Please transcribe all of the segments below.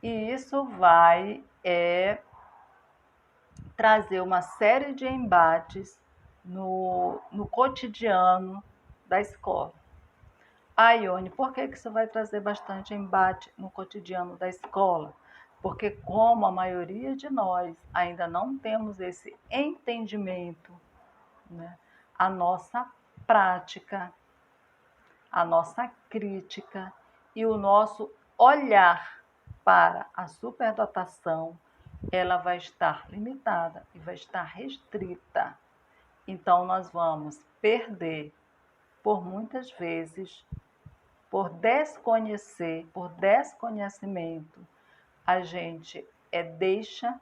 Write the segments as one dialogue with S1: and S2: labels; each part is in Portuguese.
S1: E isso vai trazer uma série de embates no cotidiano da escola. Ione, por que isso vai trazer bastante embate no cotidiano da escola? Porque como a maioria de nós ainda não temos esse entendimento, né, a nossa prática, a nossa crítica e o nosso olhar para a superdotação, ela vai estar limitada e vai estar restrita. Então, nós vamos perder, por muitas vezes, por desconhecer, por desconhecimento, a gente deixa,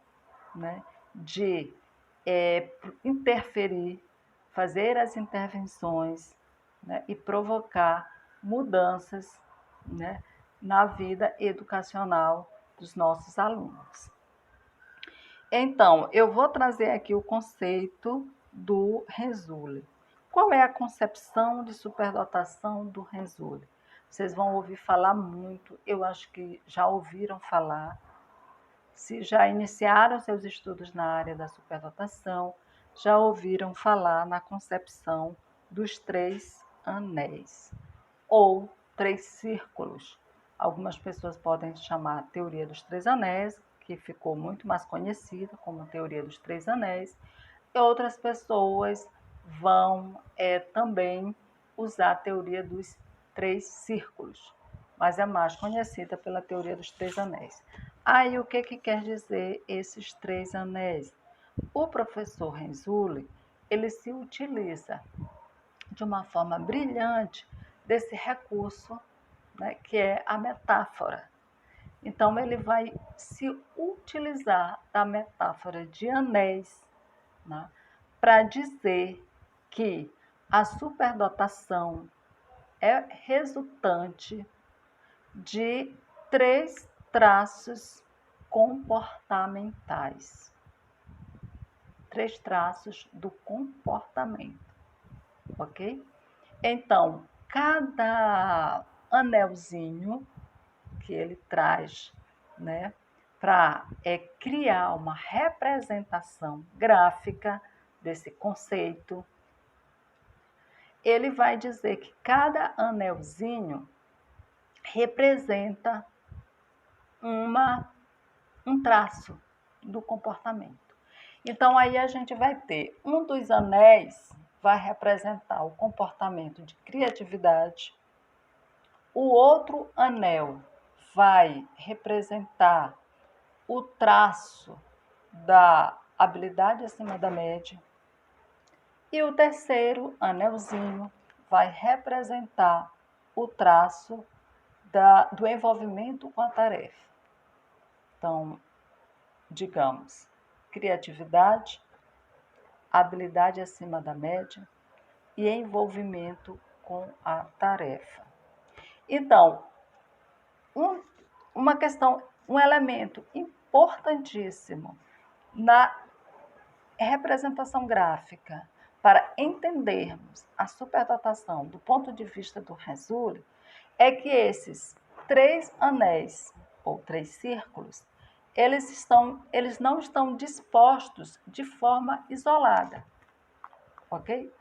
S1: né, de interferir, fazer as intervenções, né, e provocar mudanças, né, na vida educacional dos nossos alunos. Então, eu vou trazer aqui o conceito do Renzulli. Qual é a concepção de superdotação do Renzulli? Vocês vão ouvir falar muito, eu acho que já ouviram falar. Se já iniciaram seus estudos na área da superdotação, já ouviram falar na concepção dos 3 anéis, ou 3 círculos. Algumas pessoas podem chamar teoria dos 3 anéis, que ficou muito mais conhecida como teoria dos 3 anéis, e outras pessoas vão também usar a teoria dos 3 círculos, mas é mais conhecida pela teoria dos 3 anéis. Aí, o que quer dizer esses 3 anéis? O professor Renzulli, ele se utiliza de uma forma brilhante desse recurso, né, que é a metáfora. Então, ele vai se utilizar da metáfora de anéis, né, para dizer que a superdotação é resultante de 3 traços comportamentais. 3 traços do comportamento, ok? Então, cada anelzinho que ele traz, né, para criar uma representação gráfica desse conceito, ele vai dizer que cada anelzinho representa um traço do comportamento. Então, aí a gente vai ter um dos anéis vai representar o comportamento de criatividade, o outro anel vai representar o traço da habilidade acima da média, e o terceiro anelzinho vai representar o traço do envolvimento com a tarefa. Então, digamos, criatividade, habilidade acima da média e envolvimento com a tarefa. Então, um elemento importantíssimo na representação gráfica para entendermos a superdotação do ponto de vista do Renzulli é que esses 3 anéis ou 3 círculos, eles não estão dispostos de forma isolada, ok?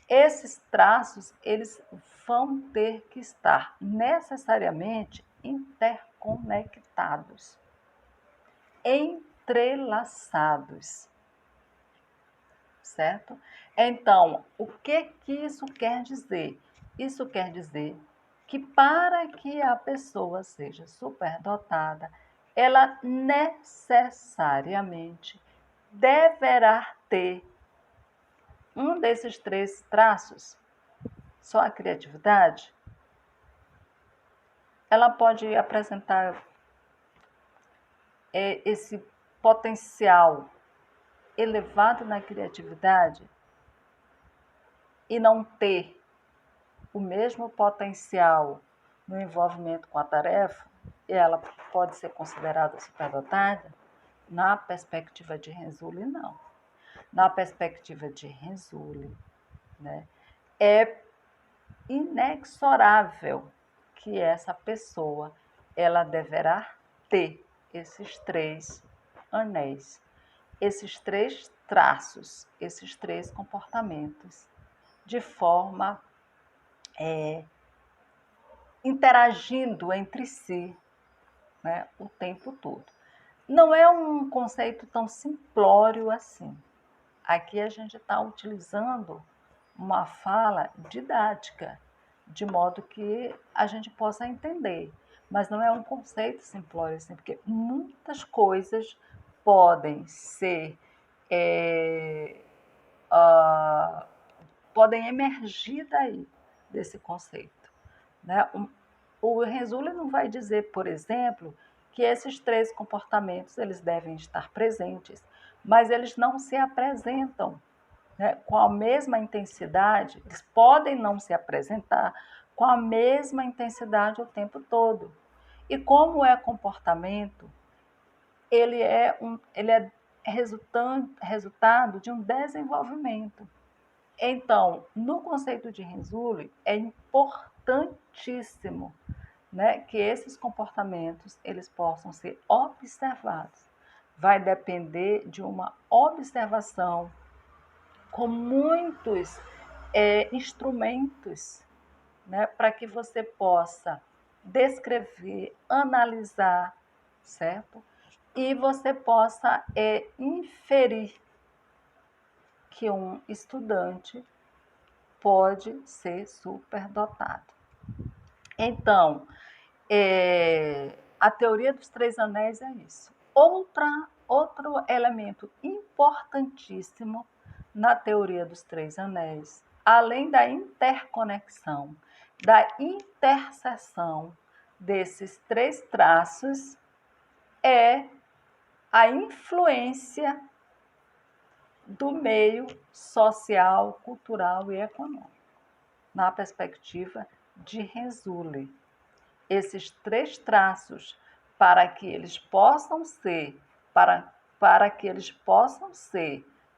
S1: Esses traços, eles vão ter que estar necessariamente interconectados, entrelaçados, certo? Então, o que isso quer dizer? Isso quer dizer que para que a pessoa seja superdotada, ela necessariamente deverá ter um desses 3 traços. Só a criatividade, ela pode apresentar esse potencial elevado na criatividade e não ter o mesmo potencial no envolvimento com a tarefa, e ela pode ser considerada superdotada? Na perspectiva de Renzulli, não. Na perspectiva de Renzulli, né, é inexorável que essa pessoa ela deverá ter esses 3 anéis, esses 3 traços, esses 3 comportamentos, de forma interagindo entre si, né, o tempo todo. Não é um conceito tão simplório assim. Aqui a gente está utilizando uma fala didática, de modo que a gente possa entender. Mas não é um conceito simplório assim, porque muitas coisas podem ser, podem emergir daí, desse conceito, né? O Renzulli não vai dizer, por exemplo, que esses 3 comportamentos eles devem estar presentes, mas eles não se apresentam, né, com a mesma intensidade, eles podem não se apresentar com a mesma intensidade o tempo todo. E como é comportamento, ele é resultado de um desenvolvimento. Então, no conceito de Renzulli, é importantíssimo, né, que esses comportamentos eles possam ser observados. Vai depender de uma observação com muitos instrumentos, né, para que você possa descrever, analisar, certo? E você possa inferir que um estudante pode ser superdotado. Então, a teoria dos 3 anéis é isso. Outro elemento importantíssimo na teoria dos 3 anéis, além da interconexão, da interseção desses 3 traços, é a influência do meio social, cultural e econômico, na perspectiva de Renzulli. Esses 3 traços, para que eles possam ser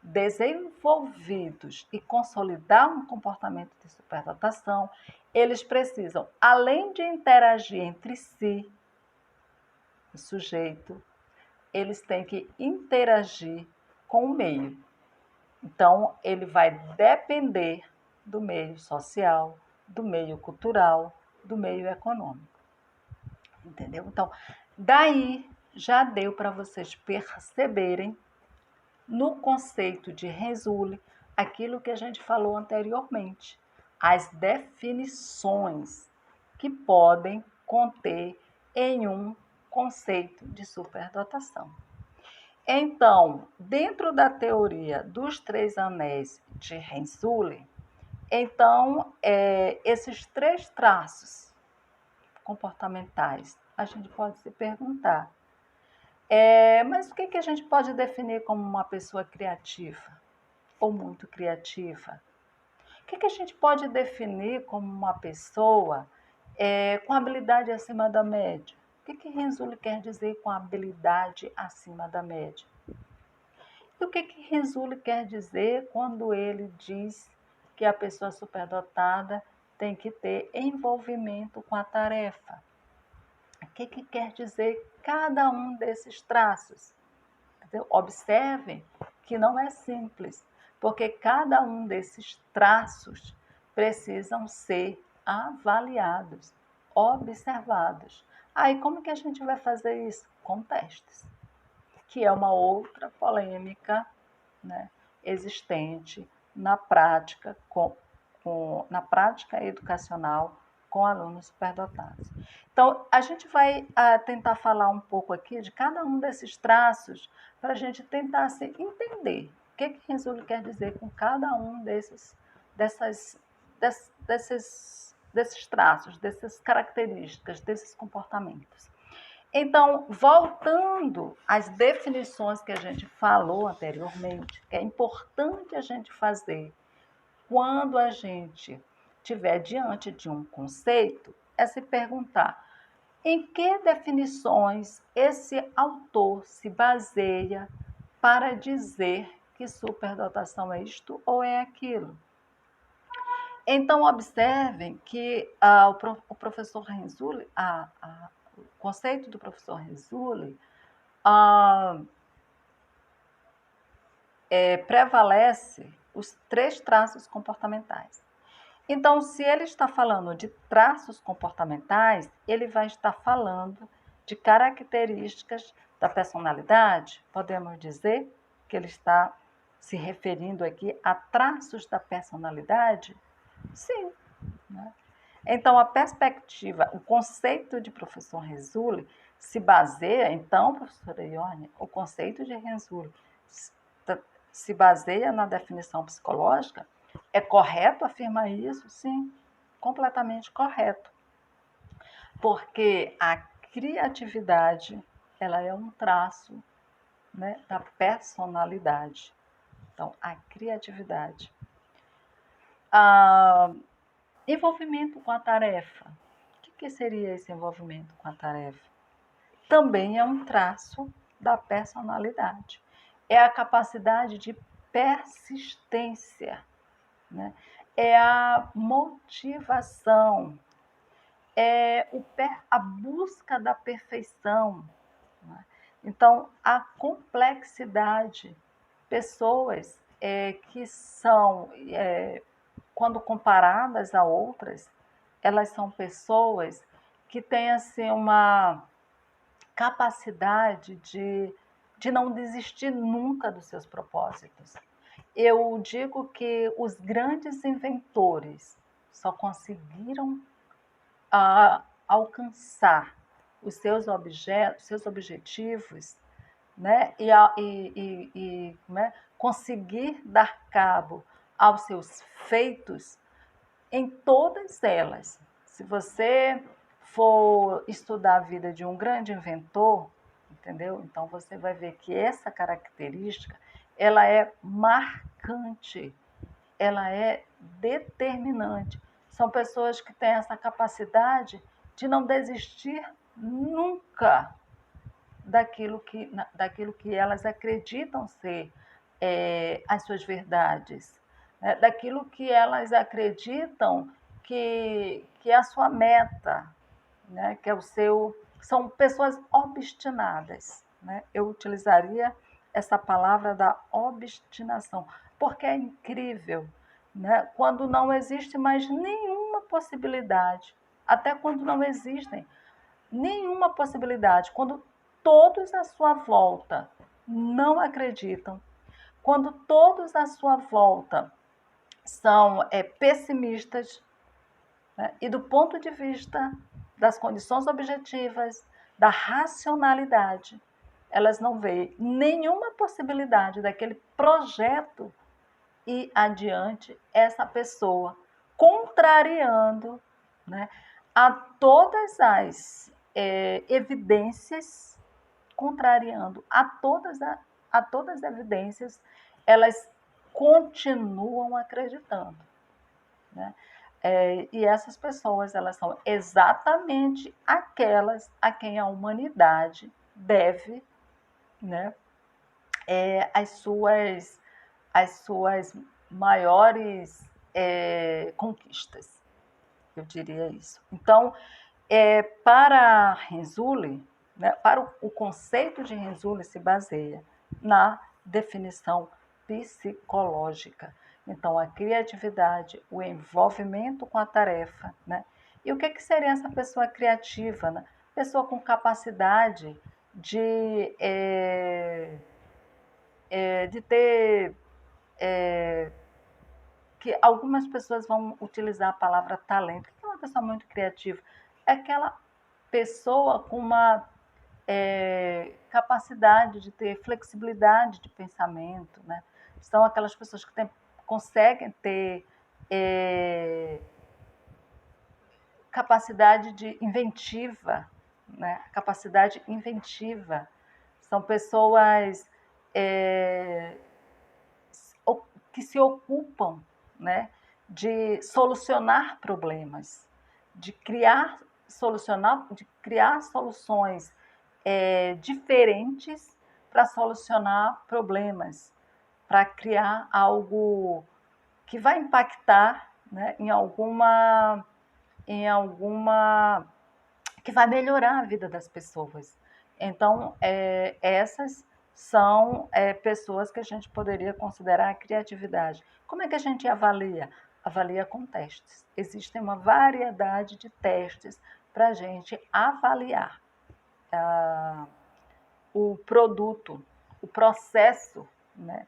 S1: desenvolvidos e consolidar um comportamento de superdotação, eles precisam, além de interagir entre si, o sujeito, eles têm que interagir com o meio. Então, ele vai depender do meio social, do meio cultural, do meio econômico. Entendeu? Então, daí já deu para vocês perceberem no conceito de Renzulli aquilo que a gente falou anteriormente, as definições que podem conter em um conceito de superdotação. Então, dentro da teoria dos 3 anéis de Renzulli, então, esses 3 traços comportamentais, a gente pode se perguntar, mas o que a gente pode definir como uma pessoa criativa ou muito criativa? O que a gente pode definir como uma pessoa com habilidade acima da média? O que Renzulli quer dizer com habilidade acima da média? E o que Renzulli quer dizer quando ele diz que a pessoa superdotada tem que ter envolvimento com a tarefa? O que quer dizer cada um desses traços? Entendeu? Observem que não é simples, porque cada um desses traços precisam ser avaliados, observados. Aí, como que a gente vai fazer isso? Com testes, que é uma outra polêmica, né, existente na prática, na prática educacional com alunos superdotados. Então, a gente vai tentar falar um pouco aqui de cada um desses traços para a gente tentar entender o que Renzulli quer dizer com cada um desses traços, dessas características, desses comportamentos. Então, voltando às definições que a gente falou anteriormente, que é importante a gente fazer quando a gente estiver diante de um conceito, é se perguntar em que definições esse autor se baseia para dizer que superdotação é isto ou é aquilo. Então, observem que o professor Renzulli, o conceito do professor Renzulli prevalece os 3 traços comportamentais. Então, se ele está falando de traços comportamentais, ele vai estar falando de características da personalidade. Podemos dizer que ele está se referindo aqui a traços da personalidade? Sim. Né? Então, a perspectiva, o conceito de professor Renzulli se baseia, então, professora Ione, o conceito de Renzulli se baseia na definição psicológica. É correto afirmar isso? Sim, completamente correto. Porque a criatividade, ela é um traço, né, da personalidade. Então, a criatividade. Envolvimento com a tarefa. O que seria esse envolvimento com a tarefa? Também é um traço da personalidade. É a capacidade de persistência, né? É a motivação, é a busca da perfeição. Né? Então, a complexidade. Pessoas que são, quando comparadas a outras, elas são pessoas que têm assim, uma capacidade de não desistir nunca dos seus propósitos. Eu digo que os grandes inventores só conseguiram alcançar os seus objetivos, né? Conseguir dar cabo aos seus feitos em todas elas. Se você for estudar a vida de um grande inventor, entendeu? Então você vai ver que essa característica, ela é marcante, ela é determinante. São pessoas que têm essa capacidade de não desistir nunca daquilo que elas acreditam ser as suas verdades, né? Daquilo que elas acreditam que é a sua meta, né? Que é o seu. São pessoas obstinadas. Né? Eu utilizaria essa palavra da obstinação, porque é incrível, né? Quando não existe mais nenhuma possibilidade, até quando não existem nenhuma possibilidade, quando todos à sua volta não acreditam, quando todos à sua volta são pessimistas, né? E do ponto de vista das condições objetivas, da racionalidade, elas não veem nenhuma possibilidade daquele projeto ir adiante, essa pessoa contrariando, né, a todas as evidências, contrariando a todas as evidências, elas continuam acreditando. Né? E essas pessoas, elas são exatamente aquelas a quem a humanidade deve, né, as suas maiores conquistas, eu diria isso. Então, para Renzulli, né, para o conceito de Renzulli se baseia na definição psicológica. Então, a criatividade, o envolvimento com a tarefa. Né? E o que seria essa pessoa criativa? Né? Pessoa com capacidade de ter que algumas pessoas vão utilizar a palavra talento. O que é uma pessoa muito criativa? É aquela pessoa com uma capacidade de ter flexibilidade de pensamento, né? São aquelas pessoas que conseguem ter capacidade de inventiva, né? Capacidade inventiva. São pessoas que se ocupam, né, de solucionar problemas, de criar soluções diferentes para solucionar problemas, para criar algo que vai impactar, né, em alguma que vai melhorar a vida das pessoas. Então, essas são pessoas que a gente poderia considerar a criatividade. Como é que a gente avalia? Avalia com testes. Existe uma variedade de testes para a gente avaliar o produto, o processo, né,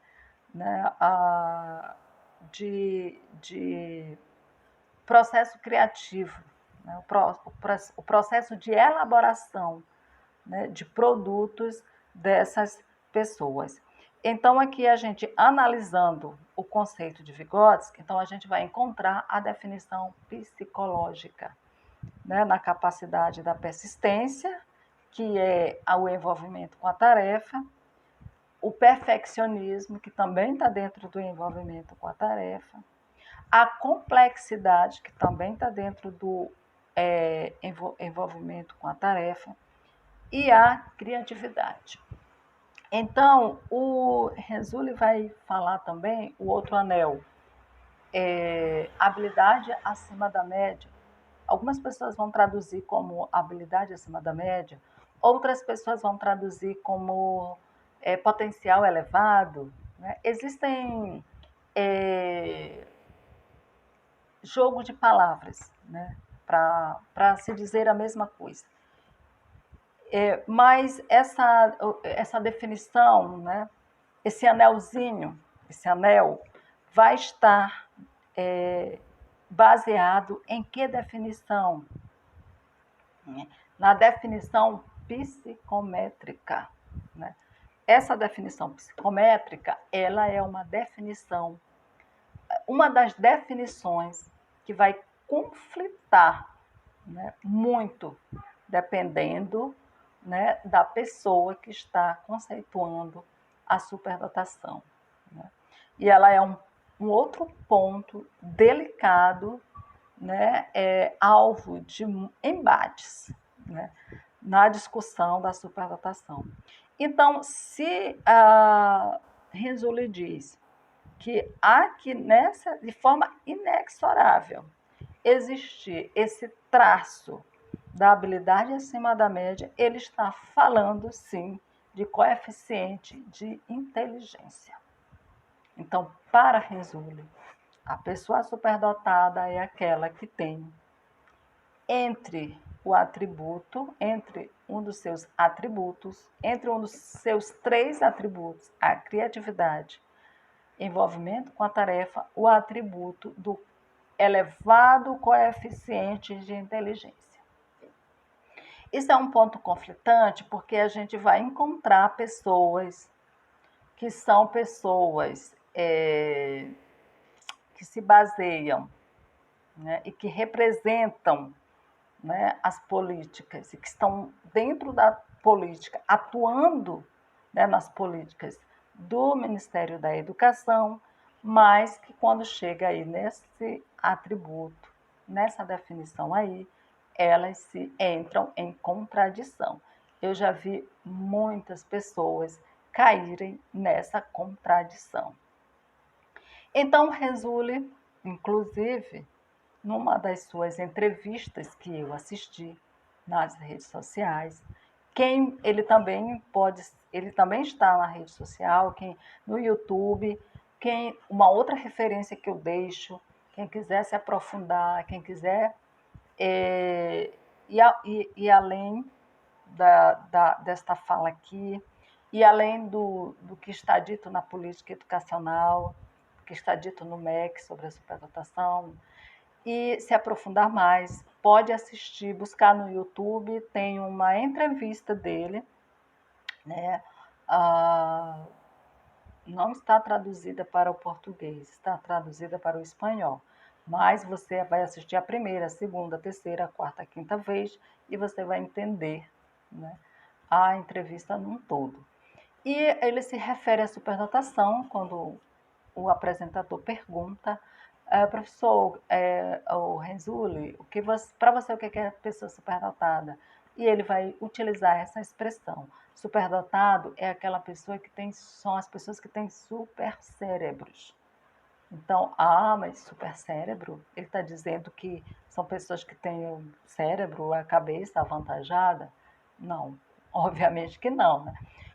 S1: de processo criativo, né, o processo de elaboração, né, de produtos dessas pessoas. Então, aqui a gente analisando o conceito de Vygotsky, então a gente vai encontrar a definição psicológica, né, na capacidade da persistência, que é o envolvimento com a tarefa, o perfeccionismo, que também está dentro do envolvimento com a tarefa, a complexidade, que também está dentro do envolvimento com a tarefa, e a criatividade. Então, o Renzulli vai falar também o outro anel, habilidade acima da média. Algumas pessoas vão traduzir como habilidade acima da média, outras pessoas vão traduzir como potencial elevado. Né? Existem jogo de palavras, né? Para se dizer a mesma coisa. Mas essa definição, né? Esse anelzinho, esse anel, vai estar baseado em que definição? Na definição psicométrica. Né? Essa definição psicométrica, ela é uma das definições que vai conflitar, né, muito, dependendo, né, da pessoa que está conceituando a superdotação. Né? E ela é um outro ponto delicado, né, alvo de embates, né, na discussão da superdotação. Então, se a Renzulli diz que há que de forma inexorável, existir esse traço da habilidade acima da média, ele está falando, sim, de coeficiente de inteligência. Então, para Renzulli, a pessoa superdotada é aquela que tem entre um dos seus atributos, entre um dos seus 3 atributos, a criatividade, envolvimento com a tarefa, o atributo do elevado coeficiente de inteligência. Isso é um ponto conflitante porque a gente vai encontrar pessoas que são pessoas que se baseiam, né, e que representam, né, as políticas e que estão dentro da política, atuando, né, nas políticas do Ministério da Educação, mas que quando chega aí nesse atributo, nessa definição aí, elas se entram em contradição. Eu já vi muitas pessoas caírem nessa contradição. Então, Renzulli, inclusive, numa das suas entrevistas que eu assisti nas redes sociais, ele também está na rede social, no YouTube, uma outra referência que eu deixo, quem quiser se aprofundar, quem quiser ir além desta fala aqui, e além do que está dito na política educacional, que está dito no MEC sobre a superdotação, e se aprofundar mais, pode assistir, buscar no YouTube, tem uma entrevista dele, né? Não está traduzida para o português, está traduzida para o espanhol, mas você vai assistir a primeira, a segunda, a terceira, a quarta, a quinta vez e você vai entender, né, a entrevista num todo. E ele se refere à superdotação quando o apresentador pergunta: professor, o Renzulli, para você o que é pessoa superdotada? E ele vai utilizar essa expressão. Superdotado é aquela pessoa são as pessoas que têm super cérebros. Então, mas super cérebro, ele está dizendo que São pessoas que têm o cérebro, a cabeça avantajada? Não, obviamente que não, né?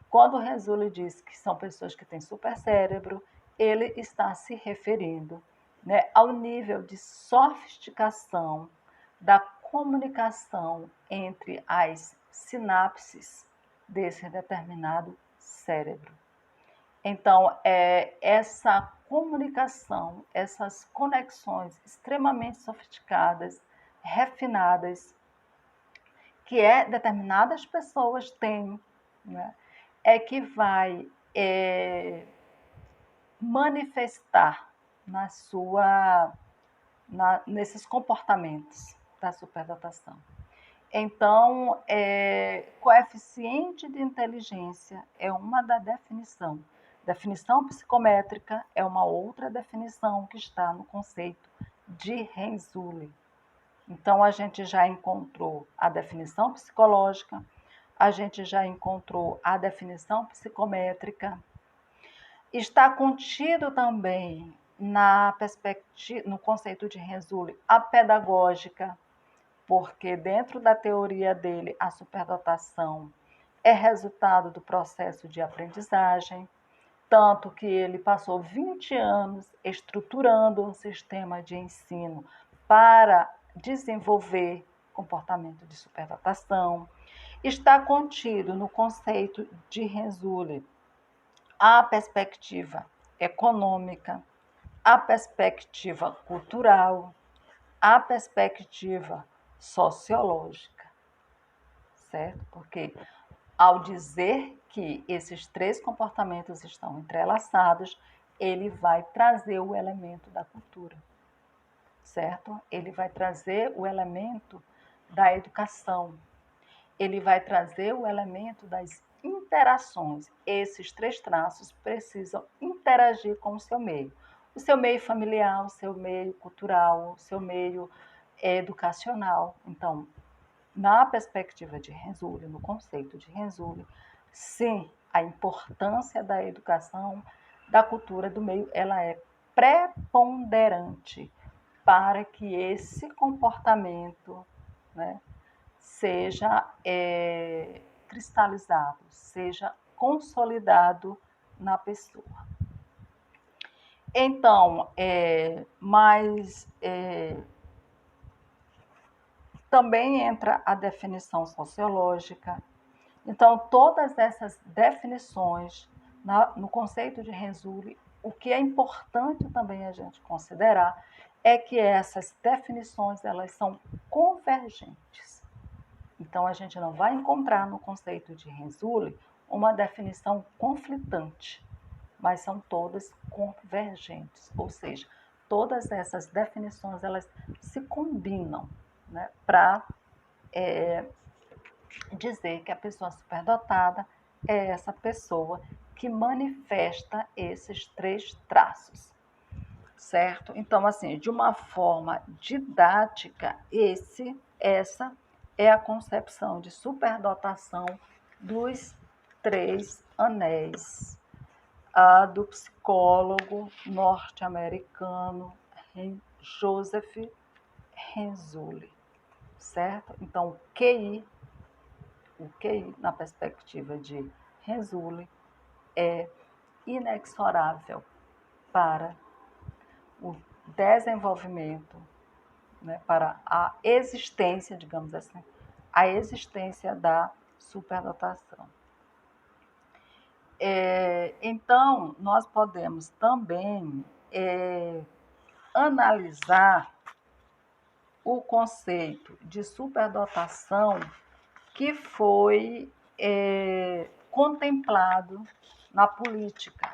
S1: Quando o Renzulli diz que são pessoas que têm super cérebro, ele está se referindo, né, ao nível de sofisticação da comunicação entre as sinapses desse determinado cérebro. Então, essa comunicação, essas conexões extremamente sofisticadas, refinadas, que determinadas pessoas têm, né, é que vai manifestar nesses comportamentos da superdotação. Então, coeficiente de inteligência é uma da definição. Definição psicométrica é uma outra definição que está no conceito de Renzulli. Então, a gente já encontrou a definição psicológica, a gente já encontrou a definição psicométrica. Está contido também no conceito de Renzulli a pedagógica, porque dentro da teoria dele a superdotação é resultado do processo de aprendizagem, tanto que ele passou 20 anos estruturando um sistema de ensino para desenvolver comportamento de superdotação. Está contido no conceito de Renzulli a perspectiva econômica, a perspectiva cultural, a perspectiva sociológica, certo? Porque ao dizer que esses três comportamentos estão entrelaçados, ele vai trazer o elemento da cultura, certo? Ele vai trazer o elemento da educação, ele vai trazer o elemento das interações. Esses três traços precisam interagir com o seu meio. O seu meio familiar, o seu meio cultural, o seu meio educacional. Então, na perspectiva de Renzulli, no conceito de Renzulli, sim, a importância da educação, da cultura, do meio, ela é preponderante para que esse comportamento, né, seja cristalizado, seja consolidado na pessoa. Então, também entra a definição sociológica. Então, todas essas definições, no conceito de Renzulli, o que é importante também a gente considerar é que essas definições elas são convergentes. Então, a gente não vai encontrar no conceito de Renzulli uma definição conflitante, mas são todas convergentes, ou seja, todas essas definições elas se combinam, né, para dizer que a pessoa superdotada é essa pessoa que manifesta esses três traços, certo? Então, assim, de uma forma didática, essa é a concepção de superdotação dos três anéis, a do psicólogo norte-americano Joseph Renzulli, certo? Então, o QI na perspectiva de Renzulli é inexorável para o desenvolvimento, né, para a existência, digamos assim, a existência da superdotação. Então, nós podemos também analisar o conceito de superdotação que foi contemplado na Política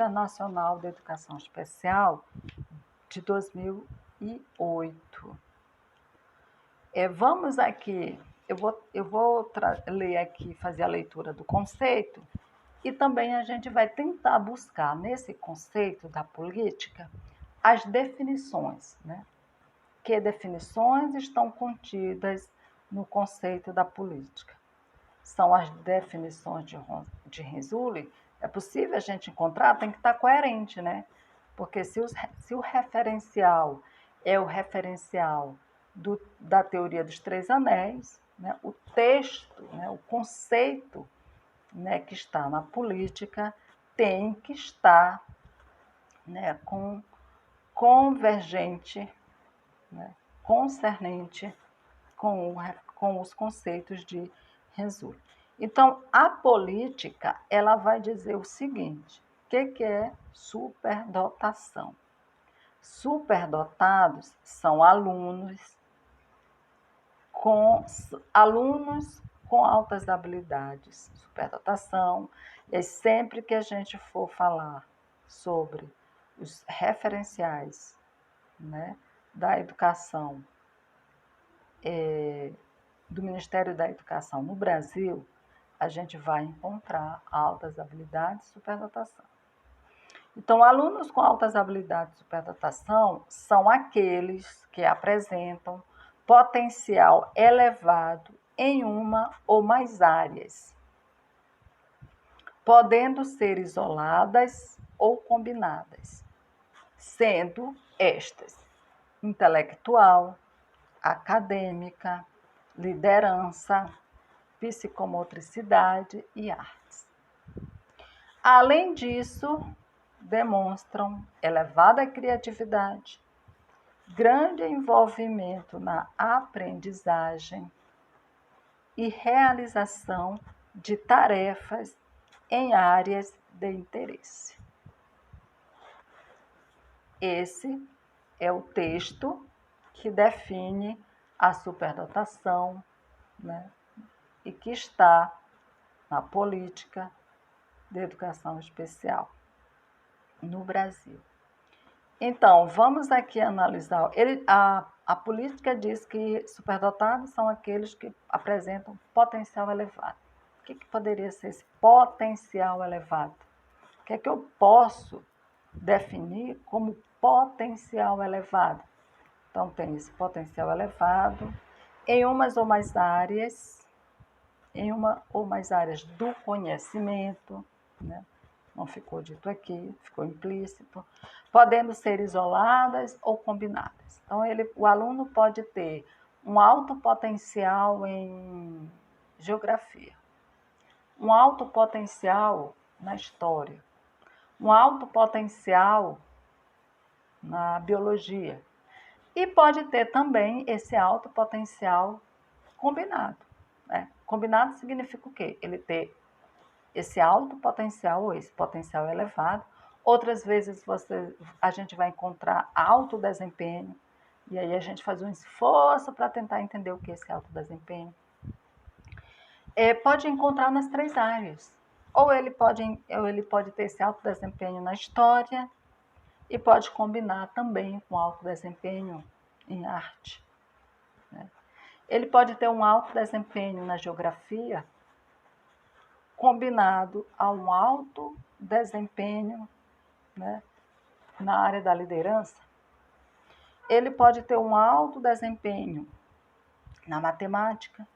S1: Nacional de Educação Especial de 2008. Vamos aqui, eu vou ler aqui, fazer a leitura do conceito, e também a gente vai tentar buscar nesse conceito da política as definições, né? Que definições estão contidas no conceito da política? São as definições de Renzulli. É possível a gente encontrar, tem que estar coerente, né? Porque se o referencial é o referencial da teoria dos três anéis, né? O texto, né? O conceito, né, que está na política tem que estar, né, convergente, né, concernente com os conceitos de Hensel. Então, a política ela vai dizer o seguinte: o que é superdotação? Superdotados são alunos com altas habilidades, superdotação. E sempre que a gente for falar sobre os referenciais, né, da educação, do Ministério da Educação no Brasil, a gente vai encontrar altas habilidades e superdotação. Então, alunos com altas habilidades de superdotação são aqueles que apresentam potencial elevado em uma ou mais áreas, podendo ser isoladas ou combinadas, sendo estas intelectual, acadêmica, liderança, psicomotricidade e artes. Além disso, demonstram elevada criatividade, grande envolvimento na aprendizagem e realização de tarefas em áreas de interesse. Esse é o texto que define a superdotação, né, e que está na política de educação especial no Brasil. Então, vamos aqui analisar. A política diz que superdotados são aqueles que apresentam potencial elevado. O que poderia ser esse potencial elevado? O que é que eu posso definir como potencial elevado? Então, tem esse potencial elevado em uma ou mais áreas do conhecimento, né? Não ficou dito aqui, ficou implícito, podendo ser isoladas ou combinadas. Então, o aluno pode ter um alto potencial em geografia, um alto potencial na história, um alto potencial na biologia, e pode ter também esse alto potencial combinado, né? Combinado significa o quê? Ele ter esse alto potencial ou esse potencial elevado. Outras vezes a gente vai encontrar alto desempenho, e aí a gente faz um esforço para tentar entender o que é esse alto desempenho. Pode encontrar nas três áreas. Ou ele pode ter esse alto desempenho na história e pode combinar também com alto desempenho em arte, né? Ele pode ter um alto desempenho na geografia combinado a um alto desempenho, né, na área da liderança. Ele pode ter um alto desempenho na matemática,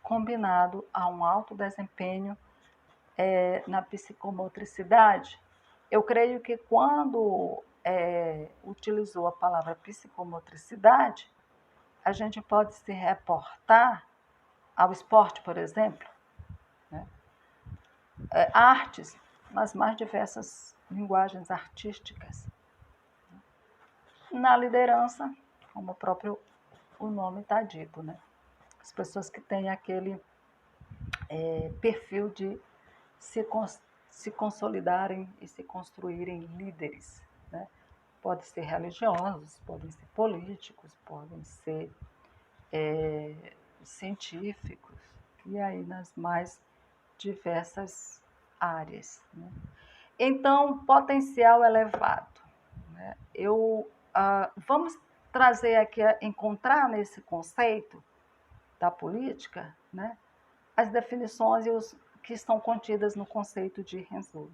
S1: combinado a um alto desempenho na psicomotricidade. Eu creio que quando utilizou a palavra psicomotricidade, a gente pode se reportar ao esporte, por exemplo, né? Artes, nas mais diversas linguagens artísticas. Na liderança, como o nome está dito, né? As pessoas que têm aquele perfil de se consolidarem e se construírem líderes, né? Podem ser religiosos, podem ser políticos, podem ser científicos, e aí nas mais diversas áreas, né? Então, potencial elevado, né? Vamos trazer aqui, encontrar nesse conceito da política, né, as definições que estão contidas no conceito de Hensel.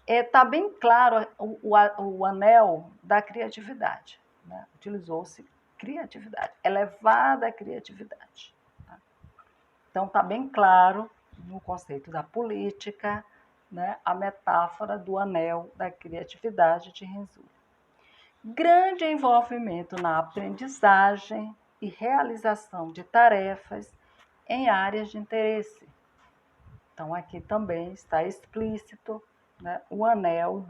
S1: Está bem claro o anel da criatividade, né? Utilizou-se criatividade, elevada criatividade. Tá? Então, está bem claro no conceito da política, né, a metáfora do anel da criatividade de Hensel. grande envolvimento na aprendizagem e realização de tarefas em áreas de interesse. Então, aqui também está explícito, né, o anel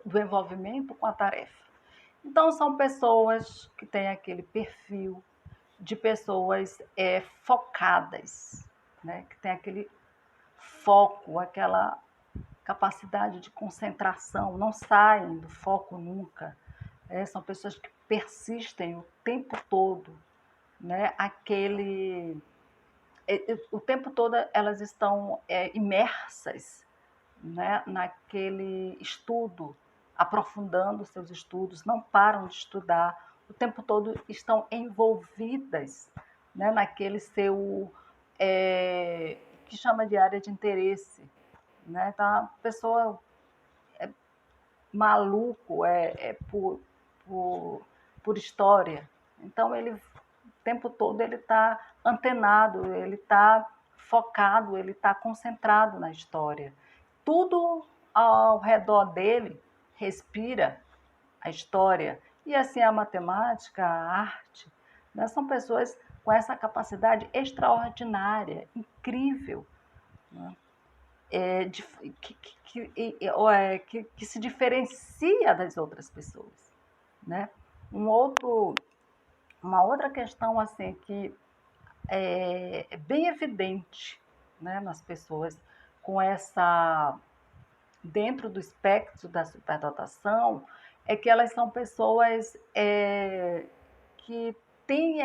S1: do envolvimento com a tarefa. Então, são pessoas que têm aquele perfil de pessoas focadas, né, que tem aquele foco, aquela capacidade de concentração, não saem do foco nunca. São pessoas que persistem o tempo todo, né? O tempo todo elas estão imersas, né? Naquele estudo, aprofundando seus estudos, não param de estudar, o tempo todo estão envolvidas, né? Naquele seu que chama de área de interesse, né? Então, a pessoa maluco por história. Então, ele o tempo todo ele está antenado, ele está focado, ele está concentrado na história. Tudo ao redor dele respira a história. E assim a matemática, a arte, né? São pessoas com essa capacidade extraordinária, incrível, né? Que se diferencia das outras pessoas, né? Uma outra questão assim que é bem evidente, né, nas pessoas com essa dentro do espectro da superdotação é que elas são pessoas que têm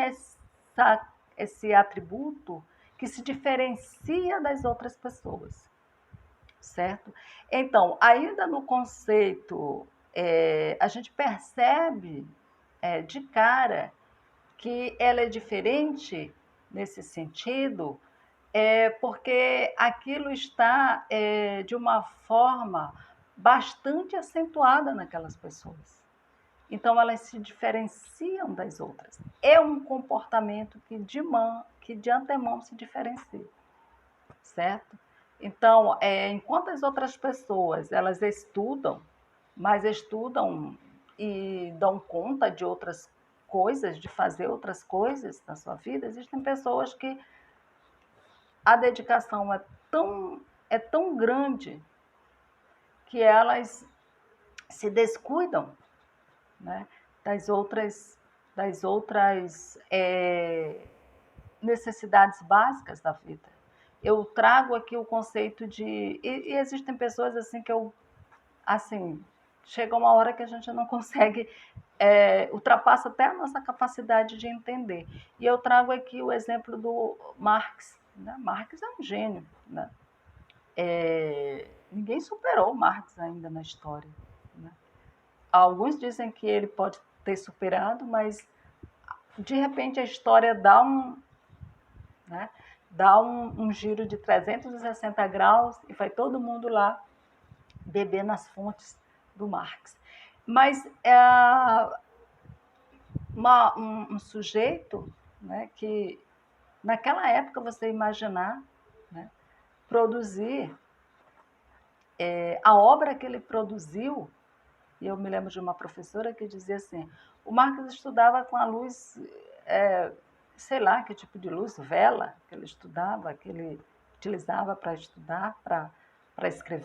S1: esse atributo que se diferencia das outras pessoas, certo? Então, ainda no conceito, a gente percebe de cara que ela é diferente nesse sentido, porque aquilo está de uma forma bastante acentuada naquelas pessoas. Então, elas se diferenciam das outras. É um comportamento que de antemão se diferencia, certo? Então, enquanto as outras pessoas elas estudam, mas estudam e dão conta de outras coisas, de fazer outras coisas na sua vida, existem pessoas que a dedicação é tão grande que elas se descuidam, né, das outras necessidades básicas da vida. Eu trago aqui o conceito de... E existem pessoas assim que assim, chega uma hora que a gente não consegue, ultrapassa até a nossa capacidade de entender. E eu trago aqui o exemplo do Marx, né? Marx é um gênio, né? Ninguém superou Marx ainda na história, né? Alguns dizem que ele pode ter superado, mas de repente a história né, dá um giro de 360 graus e vai todo mundo lá beber nas fontes do Marx. Mas um sujeito, né, que naquela época você imaginar, né, produzir a obra que ele produziu, e eu me lembro de uma professora que dizia assim, o Marx estudava com a luz, sei lá que tipo de luz, vela, que ele estudava, que ele utilizava para estudar, para escrever.